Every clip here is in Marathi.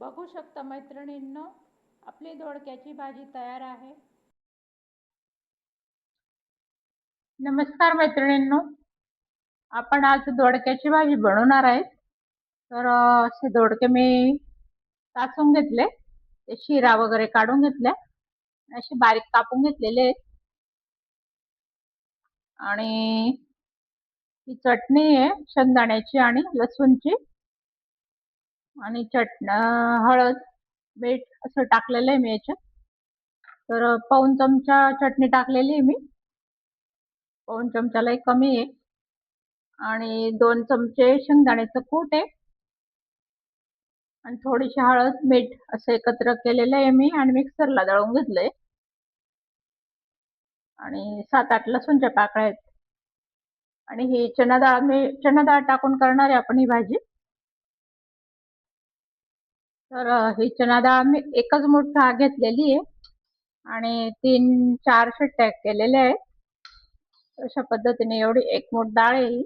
बघू शकता मैत्रिणींनो, आपली दोडक्याची भाजी तयार आहे. नमस्कार मैत्रिणींनो, आपण आज दोडक्याची भाजी बनवणार आहे. तर असे दोडके मी टाचून घेतले, ते शिरा वगैरे काढून घेतल्या, असे बारीक कापून घेतलेले आहेत. आणि ही चटणी आहे शेंगदाण्याची आणि लसूणची, आणि हळद मीठ असं टाकलेलं आहे मी याच्यात. तर पाऊण चमचा चटणी टाकलेली आहे मी, पाऊण चमचालाही कमी आहे. आणि 2 चमचे शेंगदाण्याचं कूट आहे, आणि थोडीशी हळद मीठ असं एकत्र केलेलं आहे मी, आणि मिक्सरला दळून घेतलंय. आणि 7-8 लसूणच्या पाकळ्या आहेत. आणि ही चना डाळ टाकून करणार आहे आपण ही भाजी. तर ही चना डाळ मी एकच मुठ घेतलेली आहे आणि 3-4 शिट्ट्या केलेल्या आहेत. अशा पद्धतीने एवढी एक मूठ डाळ आहे.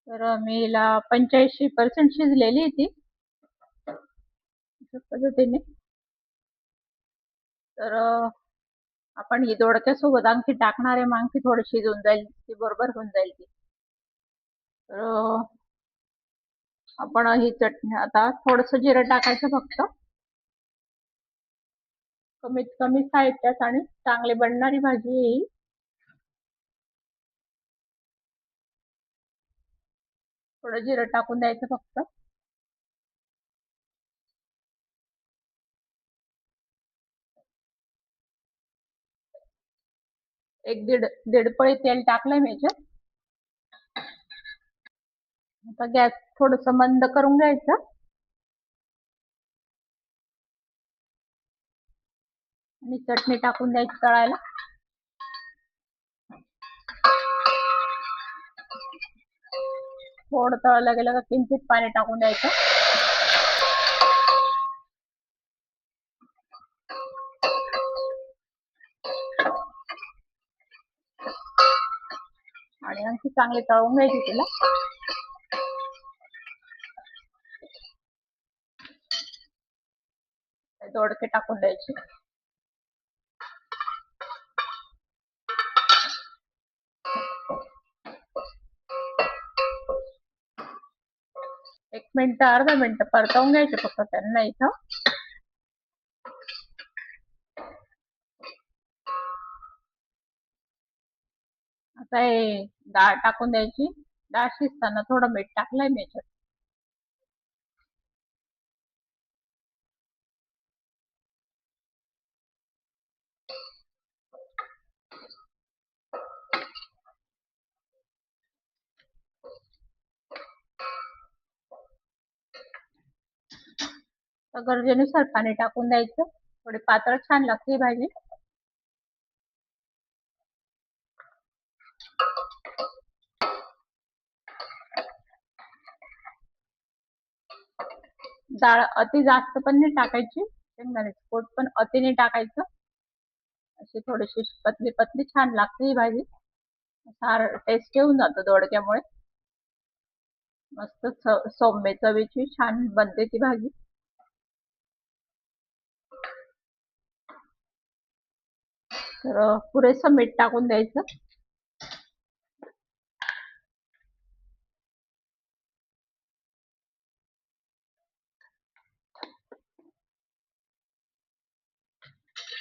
तर मी हिला 85% शिजलेली आहे ती, अशा पद्धतीने. तर आपण ही दोडक्यासोबत आणखी टाकणार आहे, मग आणखी थोडी शिजून जाईल ती, बरोबर होऊन जाईल ती. तर आपण ही चटणी आता थोडंसं जिरं टाकायचं फक्त, कमीत कमी साहित्यात आणि चांगली बनणारी भाजी येईल. थोडं जिरं टाकून द्यायचं फक्त. एक दीड पळी तेल टाकलंय मी याच्यात. आता गॅस थोडस मंद करून घ्यायचं आणि चटणी टाकून द्यायची तळायला. थोडं तळलं गेलं का किंचित पाणी टाकून द्यायचं. आणि आणखी चांगली तळून घ्यायची तिला. दोडके टाकून द्यायचे. एक मिनिट अर्धा मिनिट परतवून घ्यायचे फक्त त्यांना इथं. आता हे डाळ टाकून द्यायची. डाळ शिजताना थोडं मीठ टाकलंय मी याच्यात. तर गरजेनुसार पाणी टाकून द्यायचं. थोडी पातळ छान लागते भाजी. डाळ अति जास्त पण नाही टाकायची, शेंगदाण्याचं कूट पण अति नाही टाकायचं. अशी थोडीशी पतली पतली छान लागते ही भाजी. फार टेस्ट येऊन जातो दोडक्यामुळे. मस्त सौम्य चवीची छान बनते ती भाजी. तर पुरेसं मीठ टाकून द्यायचं.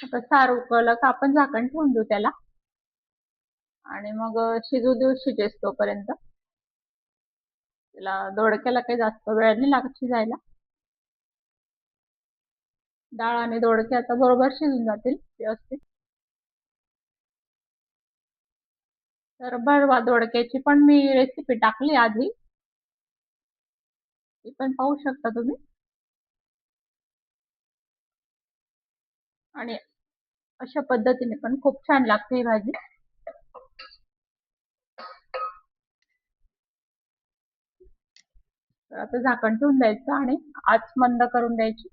आता सार उकळलं का आपण झाकण ठेवून देऊ त्याला, आणि मग शिजू देऊ शिजेस तोपर्यंत. त्याला दोडक्याला काही जास्त वेळ नाही लागत शिजायला. डाळ आणि दोडके आता बरोबर शिजून जातील व्यवस्थित. तर भरवा दोडक्याची पण मी रेसिपी टाकली आधी, ती पण पाहू शकता तुम्ही. आणि अशा पद्धतीने पण खूप छान लागते ही भाजी. तर आता झाकण ठेवून द्यायचं आणि आच मंद करून द्यायची.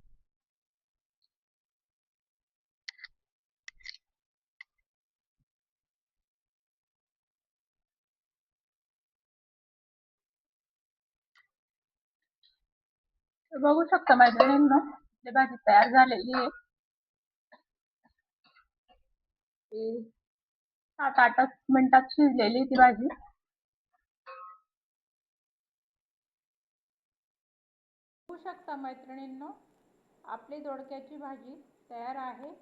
तर बघू शकता मैत्रिणींनो, आपली भाजी तयार झालेली आहे. ती 7-8 मिनिटात शिजलेली ती भाजी. बघू शकता मैत्रिणींनो, आपली दोडक्याची भाजी तयार आहे.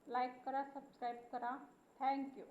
लाईक करा, सबस्क्राईब करा. थँक्यू.